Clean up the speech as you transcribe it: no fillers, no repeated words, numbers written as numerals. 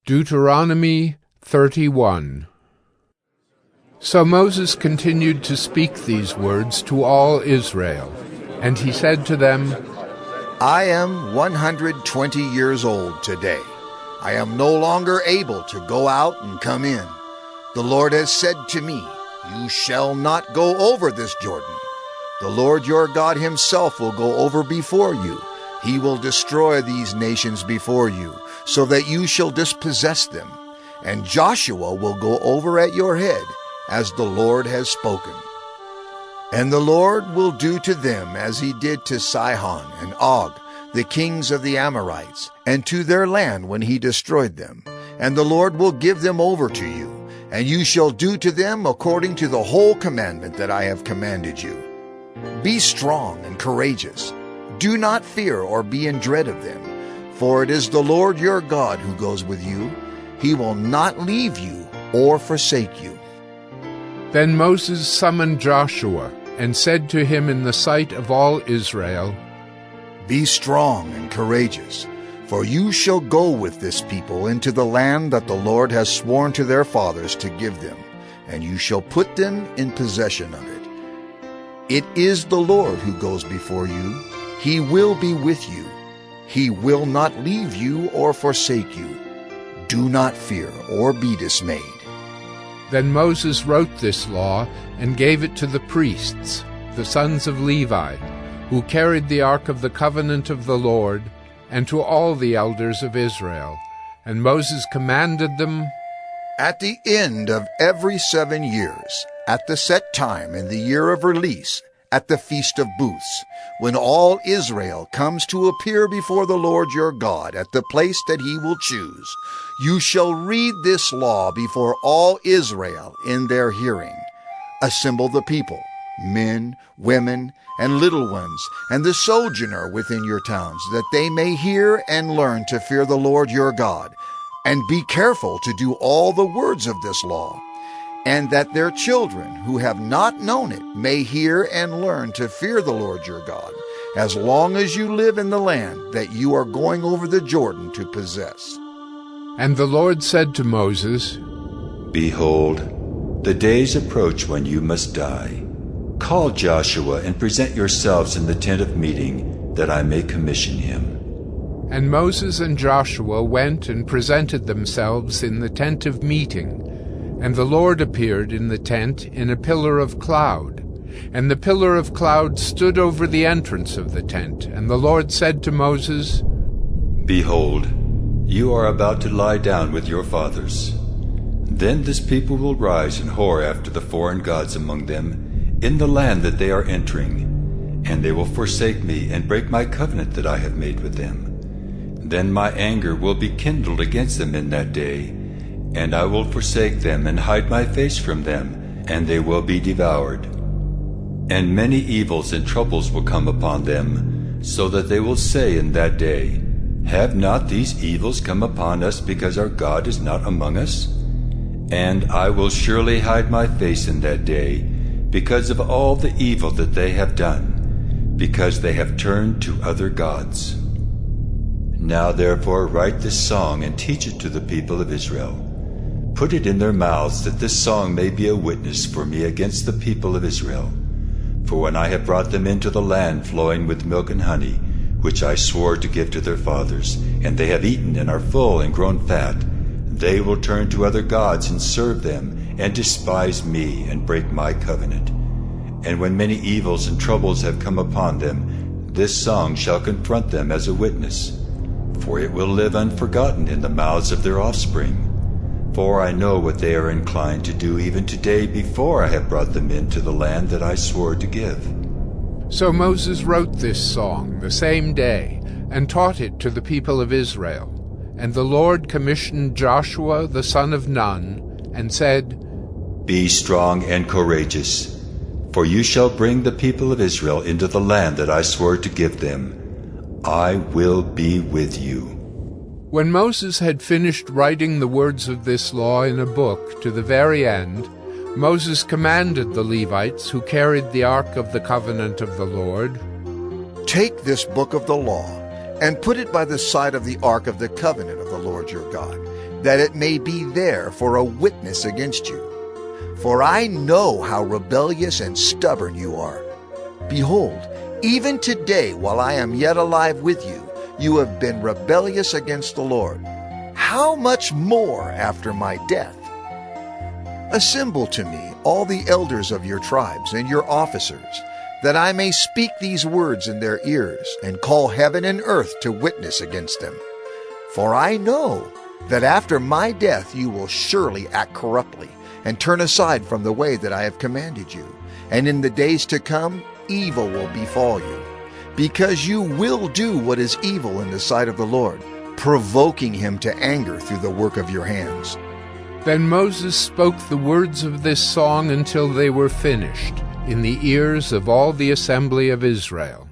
Deuteronomy 31. So Moses continued to speak these words to all Israel, and he said to them, I am 120 years old today. I am no longer able to go out and come in. The Lord has said to me, You shall not go over this Jordan. The Lord your God himself will go over before you. He will destroy these nations before you, so that you shall dispossess them. And Joshua will go over at your head, as the Lord has spoken. And the Lord will do to them as he did to Sihon and Og, the kings of the Amorites, and to their land when he destroyed them. And the Lord will give them over to you, and you shall do to them according to the whole commandment that I have commanded you. Be strong and courageous. Do not fear or be in dread of them, for it is the Lord your God who goes with you. He will not leave you or forsake you. Then Moses summoned Joshua and said to him in the sight of all Israel, Be strong and courageous, for you shall go with this people into the land that the Lord has sworn to their fathers to give them, and you shall put them in possession of it. It is the Lord who goes before you. He will be with you. He will not leave you or forsake you. Do not fear or be dismayed. Then Moses wrote this law and gave it to the priests, the sons of Levi, who carried the ark of the covenant of the Lord, and to all the elders of Israel. And Moses commanded them, At the end of every 7 years, at the set time in the year of release, at the Feast of Booths, when all Israel comes to appear before the Lord your God at the place that he will choose, you shall read this law before all Israel in their hearing. Assemble the people, men, women, and little ones, and the sojourner within your towns, that they may hear and learn to fear the Lord your God, and be careful to do all the words of this law, and that their children who have not known it may hear and learn to fear the Lord your God, as long as you live in the land that you are going over the Jordan to possess. And the Lord said to Moses, Behold, the days approach when you must die. Call Joshua and present yourselves in the tent of meeting, that I may commission him. And Moses and Joshua went and presented themselves in the tent of meeting. And the Lord appeared in the tent in a pillar of cloud. And the pillar of cloud stood over the entrance of the tent. And the Lord said to Moses, Behold, you are about to lie down with your fathers. Then this people will rise and whore after the foreign gods among them in the land that they are entering, and they will forsake me and break my covenant that I have made with them. Then my anger will be kindled against them in that day, and I will forsake them and hide my face from them, and they will be devoured. And many evils and troubles will come upon them, so that they will say in that day, Have not these evils come upon us because our God is not among us? And I will surely hide my face in that day, because of all the evil that they have done, because they have turned to other gods. Now therefore write this song and teach it to the people of Israel. Put it in their mouths, that this song may be a witness for me against the people of Israel. For when I have brought them into the land flowing with milk and honey, which I swore to give to their fathers, and they have eaten and are full and grown fat, they will turn to other gods and serve them, and despise me and break my covenant. And when many evils and troubles have come upon them, this song shall confront them as a witness, for it will live unforgotten in the mouths of their offspring. For I know what they are inclined to do even today, before I have brought them into the land that I swore to give. So Moses wrote this song the same day, and taught it to the people of Israel. And the Lord commissioned Joshua the son of Nun, and said, Be strong and courageous, for you shall bring the people of Israel into the land that I swore to give them. I will be with you. When Moses had finished writing the words of this law in a book to the very end, Moses commanded the Levites who carried the ark of the covenant of the Lord, Take this book of the law and put it by the side of the ark of the covenant of the Lord your God, that it may be there for a witness against you. For I know how rebellious and stubborn you are. Behold, even today, while I am yet alive with you, you have been rebellious against the Lord. How much more after my death? Assemble to me all the elders of your tribes and your officers, that I may speak these words in their ears, and call heaven and earth to witness against them. For I know that after my death you will surely act corruptly, and turn aside from the way that I have commanded you. And in the days to come, evil will befall you, because you will do what is evil in the sight of the Lord, provoking him to anger through the work of your hands. Then Moses spoke the words of this song until they were finished, in the ears of all the assembly of Israel.